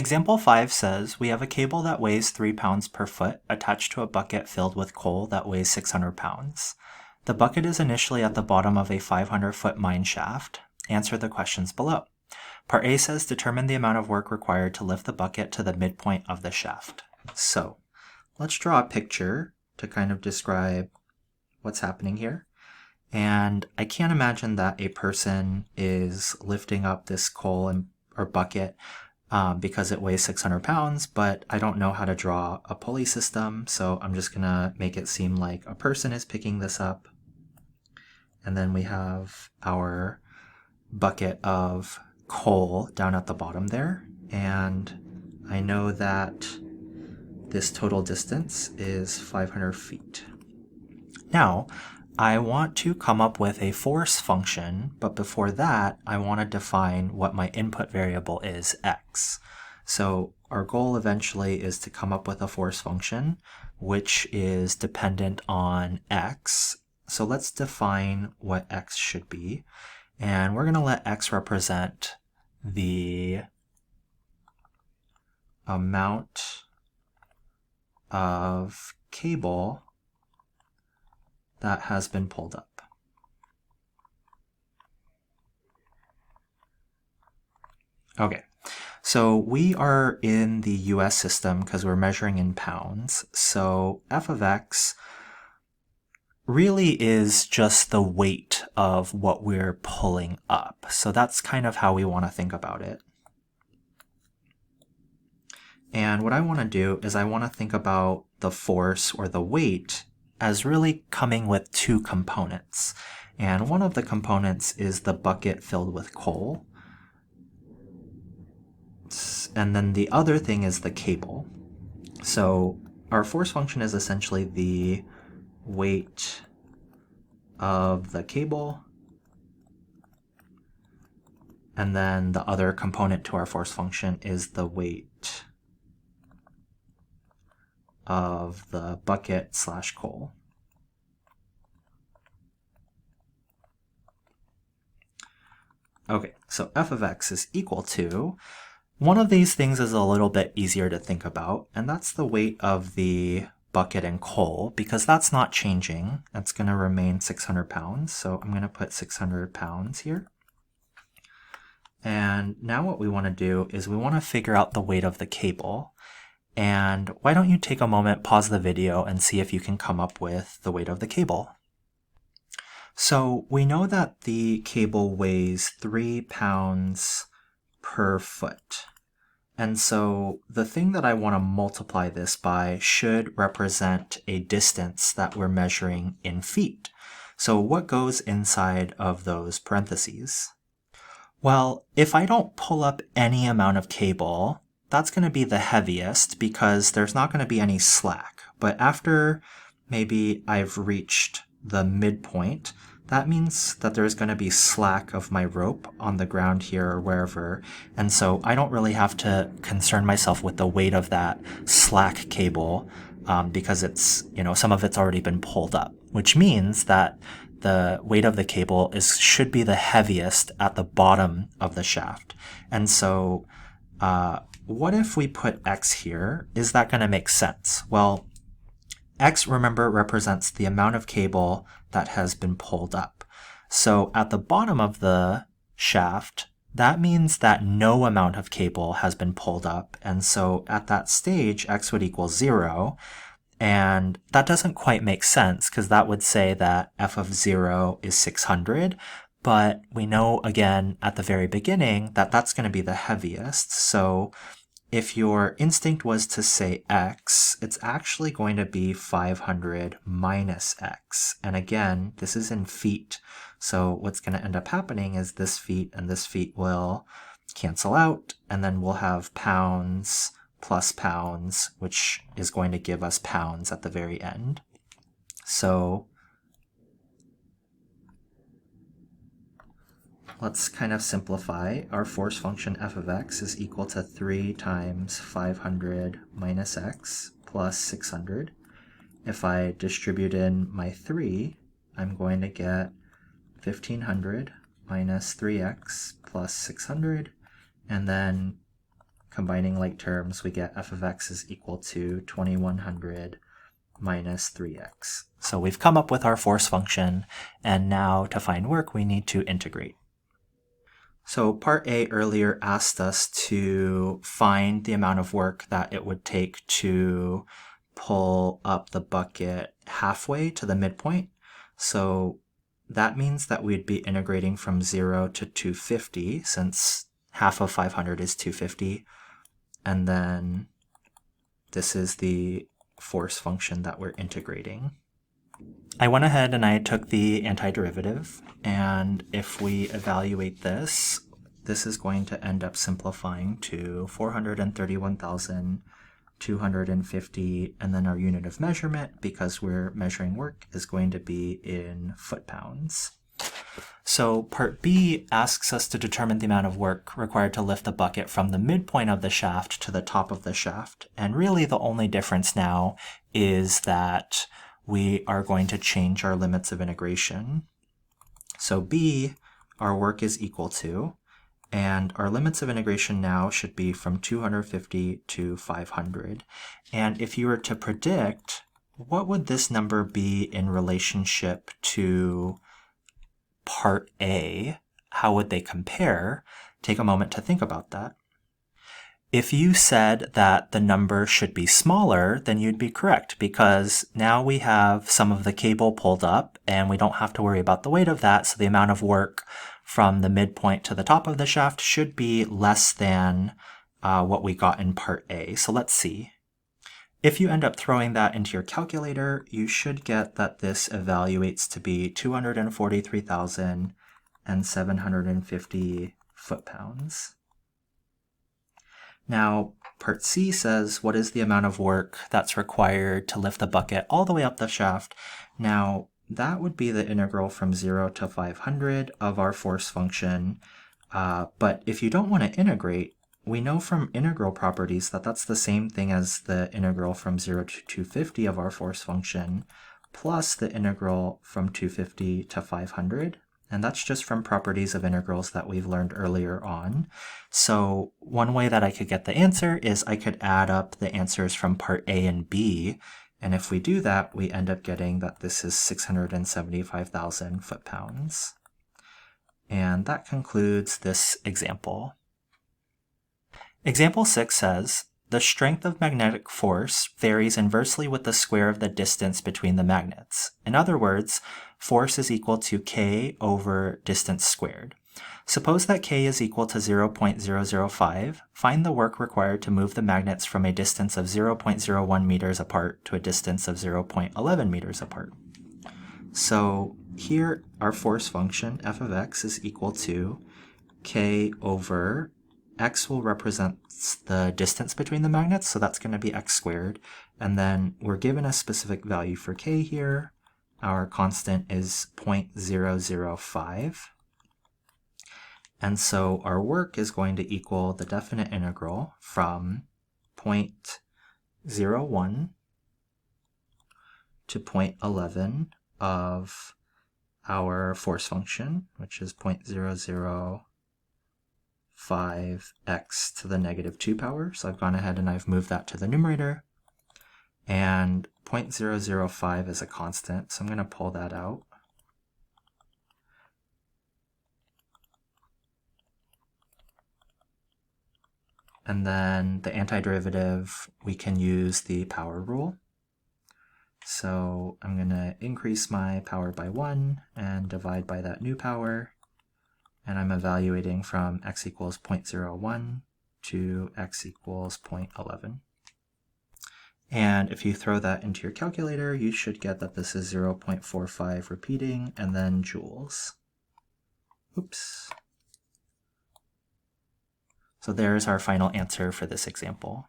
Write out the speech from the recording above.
Example 5 says we have a cable that weighs 3 pounds per foot attached to a bucket filled with coal that weighs 600 pounds. The bucket is initially at the bottom of a 500-foot mine shaft. Answer the questions below. Part A says determine the amount of work required to lift the bucket to the midpoint of the shaft. So let's draw a picture to kind of describe what's happening here. And I can't imagine that a person is lifting up this coal or bucket because it weighs 600 pounds, but I don't know how to draw a pulley system, so I'm just going to make it seem like a person is picking this up. And then we have our bucket of coal down at the bottom there, and I know that this total distance is 500 feet. Now, I want to come up with a force function, but before that, I want to define what my input variable is, x. So our goal eventually is to come up with a force function, which is dependent on x. So let's define what x should be. And we're going to let x represent the amount of cable that has been pulled up. Okay, so we are in the US system because we're measuring in pounds. So f of x really is just the weight of what we're pulling up. So that's kind of how we want to think about it. And what I want to do is I want to think about the force or the weight as really coming with two components. And one of the components is the bucket filled with coal. And then the other thing is the cable. So our force function is essentially the weight of the cable. And then the other component to our force function is the weight of the bucket / coal. Okay, so f of x is equal to, one of these things is a little bit easier to think about, and that's the weight of the bucket and coal, because that's not changing. That's going to remain 600 pounds, so I'm going to put 600 pounds here. And now what we want to do is we want to figure out the weight of the cable. And why don't you take a moment, pause the video, and see if you can come up with the weight of the cable. So we know that the cable weighs 3 pounds per foot. And so the thing that I want to multiply this by should represent a distance that we're measuring in feet. So what goes inside of those parentheses? Well, if I don't pull up any amount of cable, that's going to be the heaviest because there's not going to be any slack. But after maybe I've reached the midpoint, that means that there's going to be slack of my rope on the ground here or wherever. And so I don't really have to concern myself with the weight of that slack cable because it's, some of it's already been pulled up, which means that the weight of the cable should be the heaviest at the bottom of the shaft. And so what if we put x here? Is that going to make sense? Well, x, remember, represents the amount of cable that has been pulled up. So at the bottom of the shaft, that means that no amount of cable has been pulled up. And so at that stage, x would equal 0. And that doesn't quite make sense because that would say that f of 0 is 600. But we know, again, at the very beginning that that's going to be the heaviest. So if your instinct was to say x, it's actually going to be 500 minus x. And again, this is in feet. So what's going to end up happening is this feet and this feet will cancel out. And then we'll have pounds plus pounds, which is going to give us pounds at the very end. So let's kind of simplify. Our force function f of x is equal to 3 times 500 minus x plus 600. If I distribute in my 3, I'm going to get 1500 minus 3x plus 600, and then combining like terms, we get f of x is equal to 2100 minus 3x. So we've come up with our force function, and now to find work, we need to integrate. So part A earlier asked us to find the amount of work that it would take to pull up the bucket halfway to the midpoint. So that means that we'd be integrating from 0 to 250, since half of 500 is 250. And then this is the force function that we're integrating. I went ahead and I took the antiderivative, and if we evaluate this, this is going to end up simplifying to 431,250, and then our unit of measurement, because we're measuring work, is going to be in foot-pounds. So part B asks us to determine the amount of work required to lift the bucket from the midpoint of the shaft to the top of the shaft. And really the only difference now is that we are going to change our limits of integration. So B, our work is equal to, and our limits of integration now should be from 250 to 500. And if you were to predict, what would this number be in relationship to part A? How would they compare? Take a moment to think about that. If you said that the number should be smaller, then you'd be correct, because now we have some of the cable pulled up and we don't have to worry about the weight of that, so the amount of work from the midpoint to the top of the shaft should be less than what we got in part A. So let's see. If you end up throwing that into your calculator, you should get that this evaluates to be 243,750 foot-pounds. Now, part C says, what is the amount of work that's required to lift the bucket all the way up the shaft? Now, that would be the integral from 0 to 500 of our force function. But if you don't want to integrate, we know from integral properties that that's the same thing as the integral from 0 to 250 of our force function, plus the integral from 250 to 500. And that's just from properties of integrals that we've learned earlier on. So one way that I could get the answer is I could add up the answers from part A and B. And if we do that, we end up getting that this is 675,000 foot-pounds. And that concludes this example. Example 6 says, the strength of magnetic force varies inversely with the square of the distance between the magnets. In other words, force is equal to k over distance squared. Suppose that k is equal to 0.005. Find the work required to move the magnets from a distance of 0.01 meters apart to a distance of 0.11 meters apart. So here our force function, f of x, is equal to k over x will represent the distance between the magnets, so that's going to be x squared. And then we're given a specific value for k here. Our constant is 0.005. And so our work is going to equal the definite integral from 0.01 to 0.11 of our force function, which is 0.005x to the negative 2 power. So I've gone ahead and I've moved that to the numerator. And 0.005 is a constant, so I'm going to pull that out. And then the antiderivative, we can use the power rule. So I'm going to increase my power by 1 and divide by that new power. And I'm evaluating from x equals 0.01 to x equals 0.11. And if you throw that into your calculator, you should get that this is 0.45 repeating, and then joules. Oops. So there's our final answer for this example.